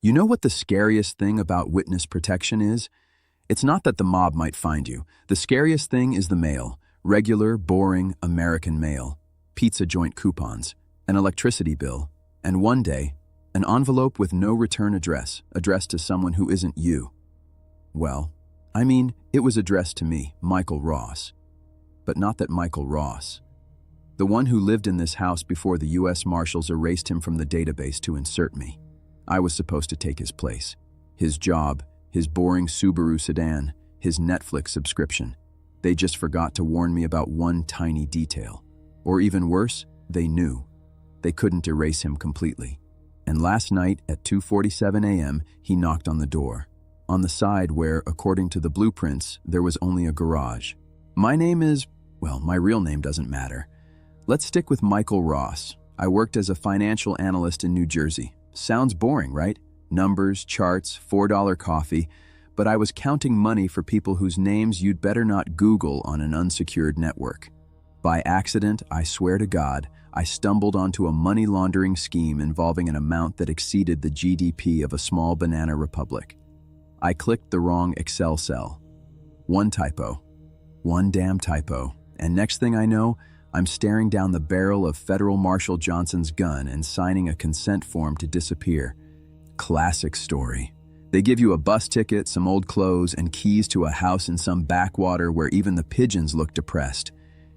You know what the scariest thing about witness protection is? It's not that the mob might find you. The scariest thing is the mail. Regular, boring, American mail. Pizza joint coupons. An electricity bill. And one day, an envelope with no return address, addressed to someone who isn't you. Well, it was addressed to me, Michael Ross. But not that Michael Ross. The one who lived in this house before the U.S. Marshals erased him from the database to insert me. I was supposed to take his place. His job, his boring Subaru sedan, his Netflix subscription. They just forgot to warn me about one tiny detail. Or even worse, they knew. They couldn't erase him completely. And last night at 2:47 a.m., he knocked on the door. On the side where, according to the blueprints, there was only a garage. My name is, my real name doesn't matter. Let's stick with Michael Ross. I worked as a financial analyst in New Jersey. Sounds boring, right? Numbers, charts, $4 coffee. But I was counting money for people whose names you'd better not Google on an unsecured network. By accident, I swear to God, I stumbled onto a money laundering scheme involving an amount that exceeded the GDP of a small banana republic. I clicked the wrong Excel cell. One typo. One damn typo. And next thing I know, I'm staring down the barrel of Federal Marshal Johnson's gun and signing a consent form to disappear. Classic story. They give you a bus ticket, some old clothes, and keys to a house in some backwater where even the pigeons look depressed.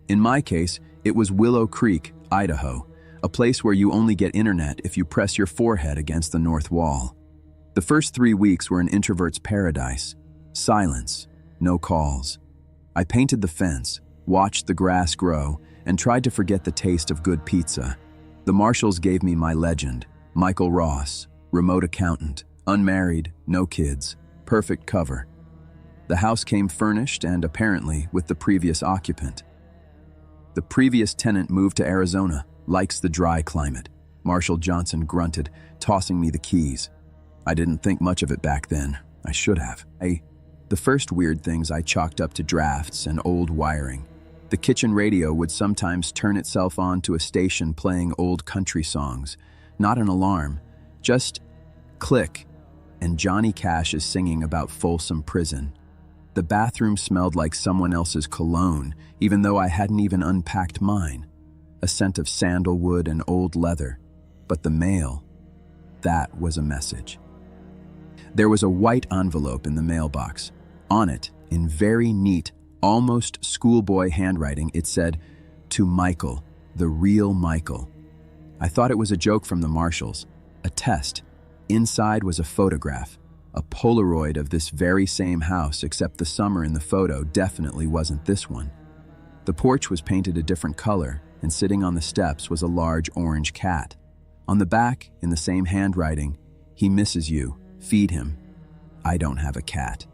In my case, it was Willow Creek, Idaho, a place where you only get internet if you press your forehead against the north wall. The first 3 weeks were an introvert's paradise. Silence, no calls. I painted the fence, watched the grass grow, and tried to forget the taste of good pizza. The Marshals gave me my legend, Michael Ross, remote accountant, unmarried, no kids, perfect cover. The house came furnished and, apparently, with the previous occupant. The previous tenant moved to Arizona, likes the dry climate. Marshal Johnson grunted, tossing me the keys. I didn't think much of it back then. I should have. The first weird things I chalked up to drafts and old wiring. The kitchen radio would sometimes turn itself on to a station playing old country songs. Not an alarm, just click, and Johnny Cash is singing about Folsom Prison. The bathroom smelled like someone else's cologne, even though I hadn't even unpacked mine. A scent of sandalwood and old leather. But the mail, that was a message. There was a white envelope in the mailbox. On it, in very neat, almost schoolboy handwriting, it said, "To Michael, the real Michael." I thought it was a joke from the Marshals, a test. Inside was a photograph, a Polaroid of this very same house, except the summer in the photo definitely wasn't this one. The porch was painted a different color, and sitting on the steps was a large orange cat. On the back, in the same handwriting, "He misses you, feed him." I don't have a cat.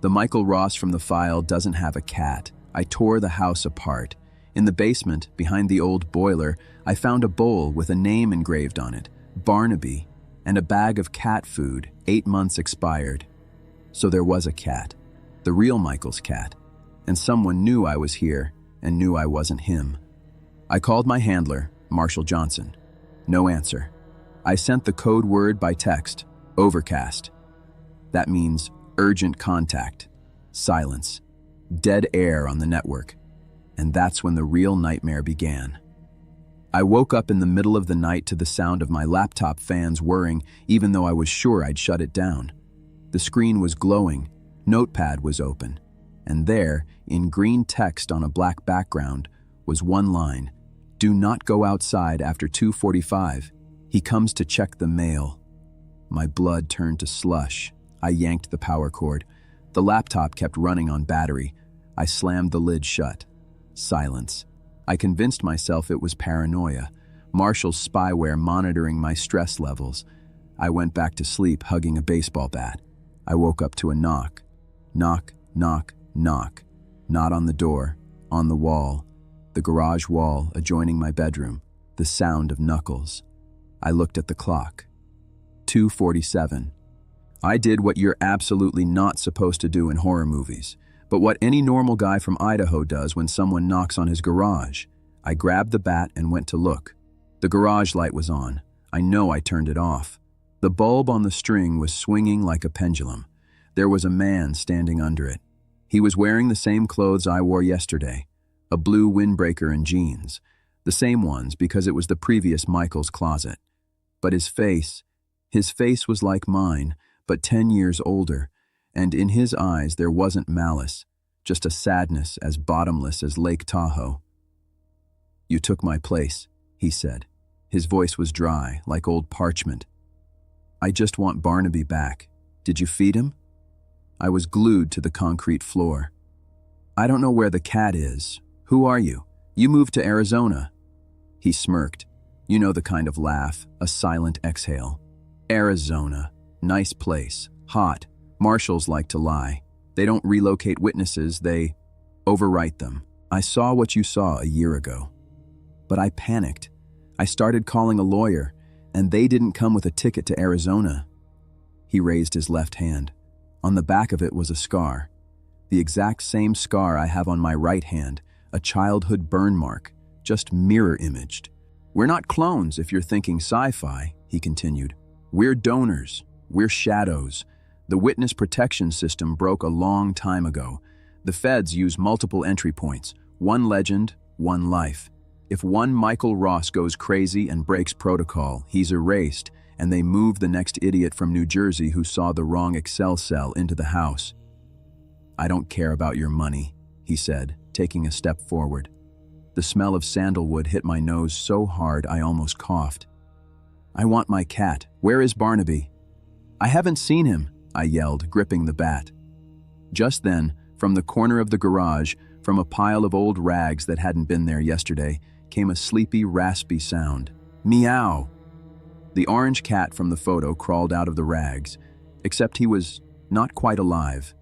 The Michael Ross from the file doesn't have a cat. I tore the house apart. In the basement, behind the old boiler, I found a bowl with a name engraved on it, Barnaby, and a bag of cat food, 8 months expired. So there was a cat, the real Michael's cat, and someone knew I was here and knew I wasn't him. I called my handler, Marshal Johnson. No answer. I sent the code word by text, overcast. That means urgent contact. Silence. Dead air on the network. And that's when the real nightmare began. I woke up in the middle of the night to the sound of my laptop fans whirring, even though I was sure I'd shut it down. The screen was glowing, Notepad was open, and there, in green text on a black background, was one line, "Do not go outside after 2:45. He comes to check the mail." My blood turned to slush. I yanked the power cord. The laptop kept running on battery. I slammed the lid shut. Silence. I convinced myself it was paranoia. Marshall's spyware monitoring my stress levels. I went back to sleep, hugging a baseball bat. I woke up to a knock. Knock, knock, knock. Not on the door, on the wall. The garage wall adjoining my bedroom. The sound of knuckles. I looked at the clock. 2:47. I did what you're absolutely not supposed to do in horror movies, but what any normal guy from Idaho does when someone knocks on his garage. I grabbed the bat and went to look. The garage light was on. I know I turned it off. The bulb on the string was swinging like a pendulum. There was a man standing under it. He was wearing the same clothes I wore yesterday, a blue windbreaker and jeans, the same ones because it was the previous Michael's closet. But his face was like mine, but 10 years older, and in his eyes there wasn't malice, just a sadness as bottomless as Lake Tahoe. "You took my place," he said. His voice was dry, like old parchment. "I just want Barnaby back. Did you feed him?" I was glued to the concrete floor. "I don't know where the cat is. Who are you? You moved to Arizona." He smirked. You know the kind of laugh, a silent exhale. "Arizona. Nice place. Hot. Marshals like to lie. They don't relocate witnesses, they overwrite them. I saw what you saw a year ago." But I panicked. I started calling a lawyer, and they didn't come with a ticket to Arizona. He raised his left hand. On the back of it was a scar. The exact same scar I have on my right hand, a childhood burn mark, just mirror-imaged. "We're not clones if you're thinking sci-fi," he continued. "We're donors. We're shadows. The witness protection system broke a long time ago. The feds use multiple entry points, one legend, one life. If one Michael Ross goes crazy and breaks protocol, he's erased, and they move the next idiot from New Jersey who saw the wrong Excel cell into the house." "I don't care about your money," he said, taking a step forward. The smell of sandalwood hit my nose so hard I almost coughed. "I want my cat. Where is Barnaby?" "I haven't seen him," I yelled, gripping the bat. Just then, from the corner of the garage, from a pile of old rags that hadn't been there yesterday, came a sleepy, raspy sound. Meow! The orange cat from the photo crawled out of the rags, except he was not quite alive.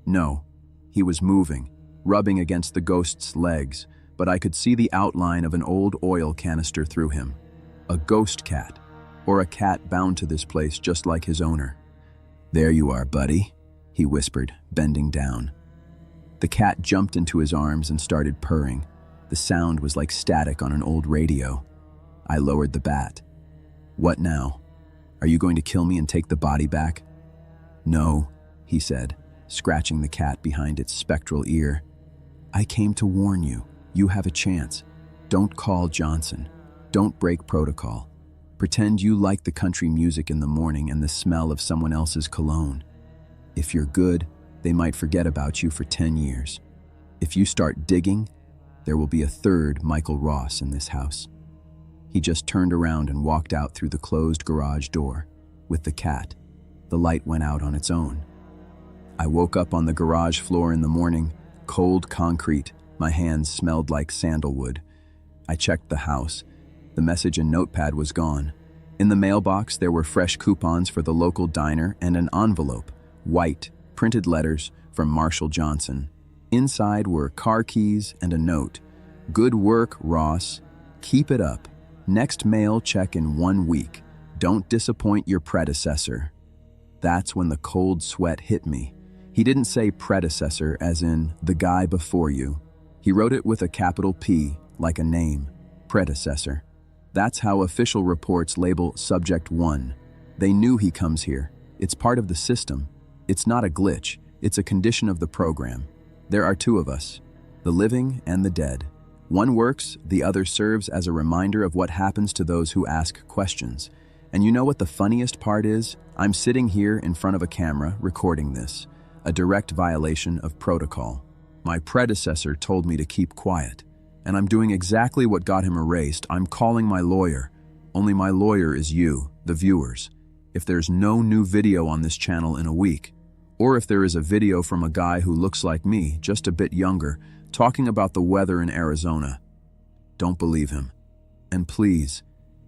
No, he was moving, rubbing against the ghost's legs, but I could see the outline of an old oil canister through him. A ghost cat, or a cat bound to this place just like his owner. "There you are, buddy," he whispered, bending down. The cat jumped into his arms and started purring. The sound was like static on an old radio. I lowered the bat. "What now? Are you going to kill me and take the body back?" "No," he said, scratching the cat behind its spectral ear. "I came to warn you. You have a chance. Don't call Johnson. Don't break protocol. Pretend you like the country music in the morning and the smell of someone else's cologne. If you're good, they might forget about you for 10 years. If you start digging, there will be a third Michael Ross in this house." He just turned around and walked out through the closed garage door. With the cat, the light went out on its own. I woke up on the garage floor in the morning, cold concrete. My hands smelled like sandalwood. I checked the house. The message and notepad was gone. In the mailbox, there were fresh coupons for the local diner and an envelope, white, printed letters from Marshall Johnson. Inside were car keys and a note. "Good work, Ross. Keep it up. Next mail check in 1 week. Don't disappoint your predecessor." That's when the cold sweat hit me. He didn't say predecessor as in the guy before you. He wrote it with a capital P, like a name, predecessor. That's how official reports label Subject 1. They knew he comes here. It's part of the system. It's not a glitch. It's a condition of the program. There are two of us, the living and the dead. One works, the other serves as a reminder of what happens to those who ask questions. And you know what the funniest part is? I'm sitting here in front of a camera recording this, a direct violation of protocol. My predecessor told me to keep quiet, and I'm doing exactly what got him erased. I'm calling my lawyer. Only my lawyer is you, the viewers. If there's no new video on this channel in a week, or if there is a video from a guy who looks like me, just a bit younger, talking about the weather in Arizona, don't believe him. And please,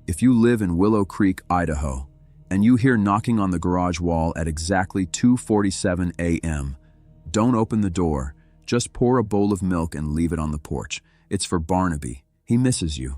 if you live in Willow Creek, Idaho, and you hear knocking on the garage wall at exactly 2:47 a.m., don't open the door. Just pour a bowl of milk and leave it on the porch. It's for Barnaby. He misses you.